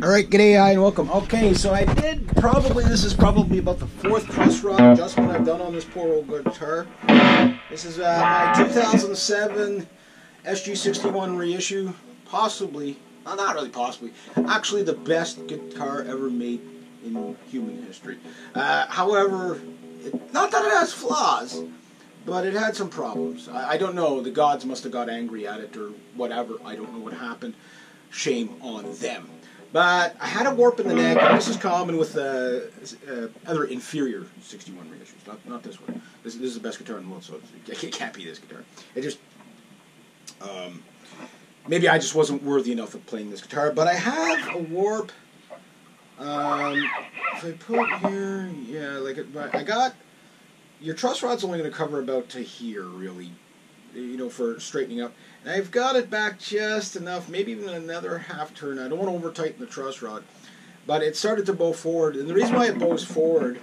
Alright, g'day and welcome. Okay, so this is probably about the fourth truss rod adjustment I've done on this poor old guitar. This is my 2007 SG61 reissue. Possibly, not really possibly, actually the best guitar ever made in human history. However, not that it has flaws, but it had some problems. I don't know, the gods must have got angry at it or whatever. I don't know what happened. Shame on them. But I had a warp in the neck, and this is common with other inferior 61 reissues, not this one. This is the best guitar in the world, so it can't be this guitar. It just, maybe I just wasn't worthy enough of playing this guitar, but I have a warp. If I put here, yeah, I got, your truss rod's only going to cover about to here, really, you know, for straightening up. And I've got it back just enough, maybe even another half turn. I don't want to over-tighten the truss rod, but it started to bow forward. And the reason why it bows forward,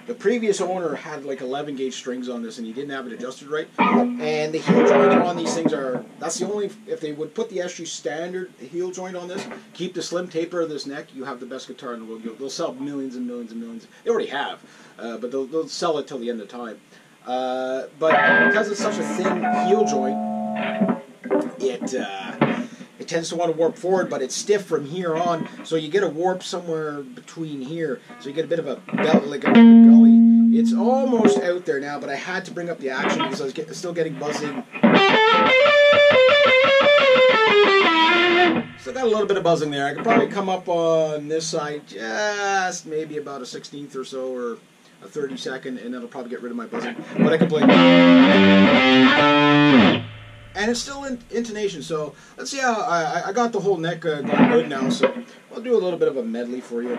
the previous owner had like 11 gauge strings on this and he didn't have it adjusted right. And the heel joint on these things that's the only, if they would put the SG standard heel joint on this, keep the slim taper of this neck, you have the best guitar in the world. They'll sell millions and millions and millions. They already have, but they'll sell it till the end of time. But because it's such a thin heel joint, it tends to want to warp forward, but it's stiff from here on, so you get a warp somewhere between here, so you get a bit of a belt, like a gully. It's almost out there now, but I had to bring up the action because I was still getting buzzing. Still got a little bit of buzzing there. I could probably come up on this side just maybe about a 16th or so, or a 32nd, and that'll probably get rid of my buzzing. But I can play. And it's still in intonation, so let's see how I got the whole neck going good now, so I'll do a little bit of a medley for you.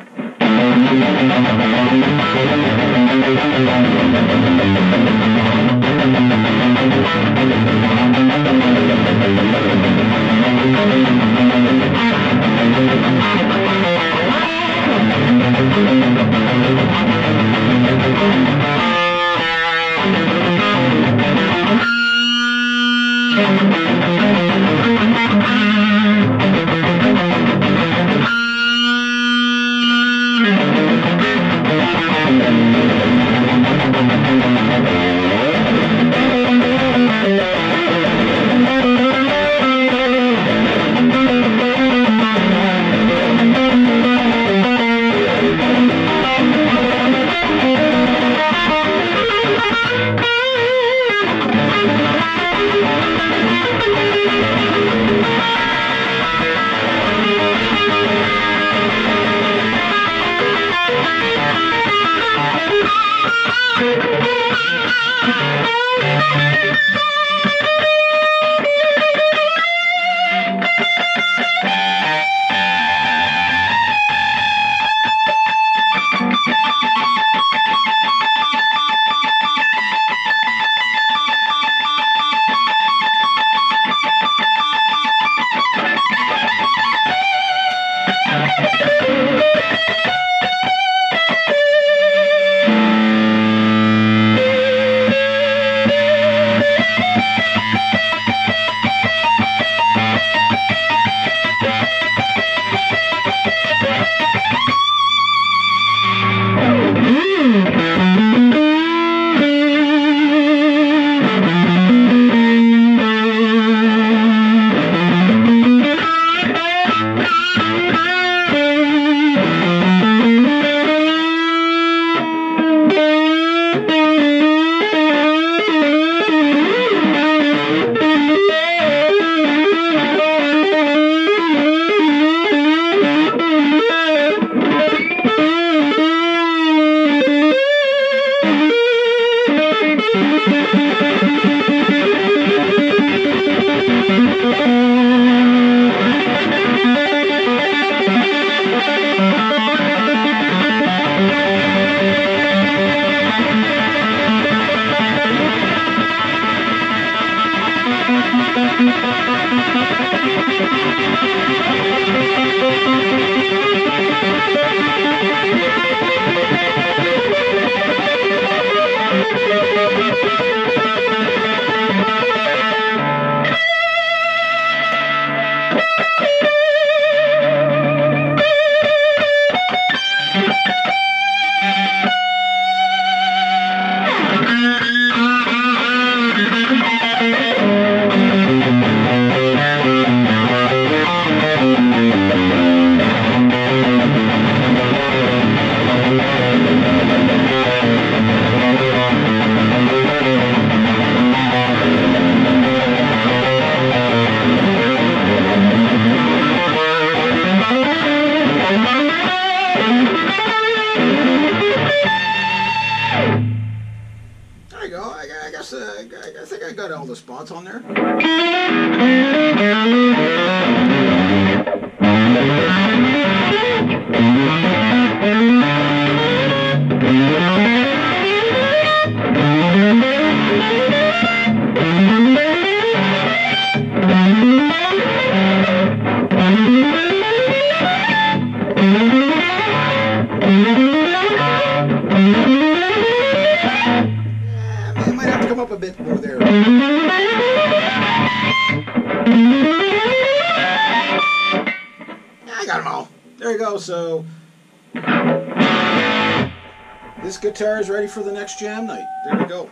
all the spots on there. I might have to come up a bit more there. I got them all. There you go. So this guitar is ready for the next jam night. There we go.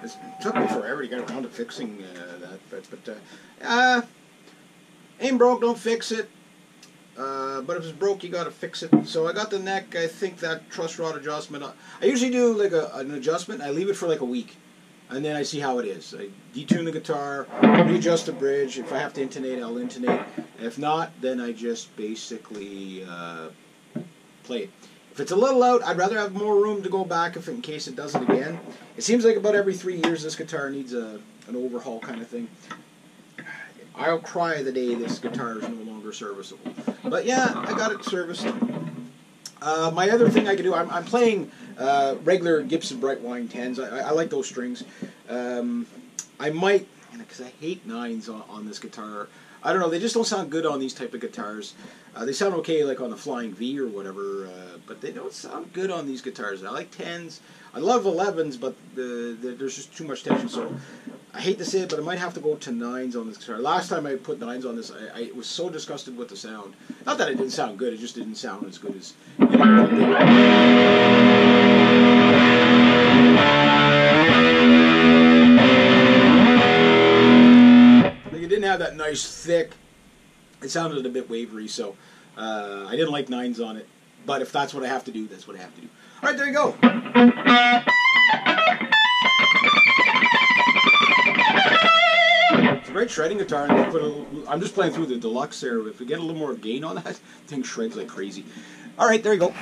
It took me forever to get around to fixing that, but ain't broke, don't fix it. But if it's broke, you gotta fix it. So I got the neck. I think that truss rod adjustment. I usually do like an adjustment. I leave it for like a week, and then I see how it is. I detune the guitar, readjust the bridge. If I have to intonate, I'll intonate. If not, then I just basically play it. If it's a little out, I'd rather have more room to go back in case it does it again. It seems like about every 3 years this guitar needs an overhaul kind of thing. I'll cry the day this guitar is no longer serviceable. But yeah, I got it serviced. My other thing I can do, I'm playing regular Gibson Bright Wine 10s. I like those strings. I might, because I hate 9s on this guitar. I don't know, they just don't sound good on these type of guitars. They sound okay like on the Flying V or whatever, but they don't sound good on these guitars. I like 10s. I love 11s, but there's just too much tension, so I hate to say it, but I might have to go to 9s on this guitar. Last time I put 9s on this, I was so disgusted with the sound. Not that it didn't sound good, it just didn't sound as good as... Like it didn't have that nice, thick... It sounded a bit wavery, so I didn't like 9s on it. But if that's what I have to do, that's what I have to do. All right, there you go. It's a great shredding guitar. And I'm just playing through the deluxe there. If we get a little more gain on that, the thing shreds like crazy. All right, there you go.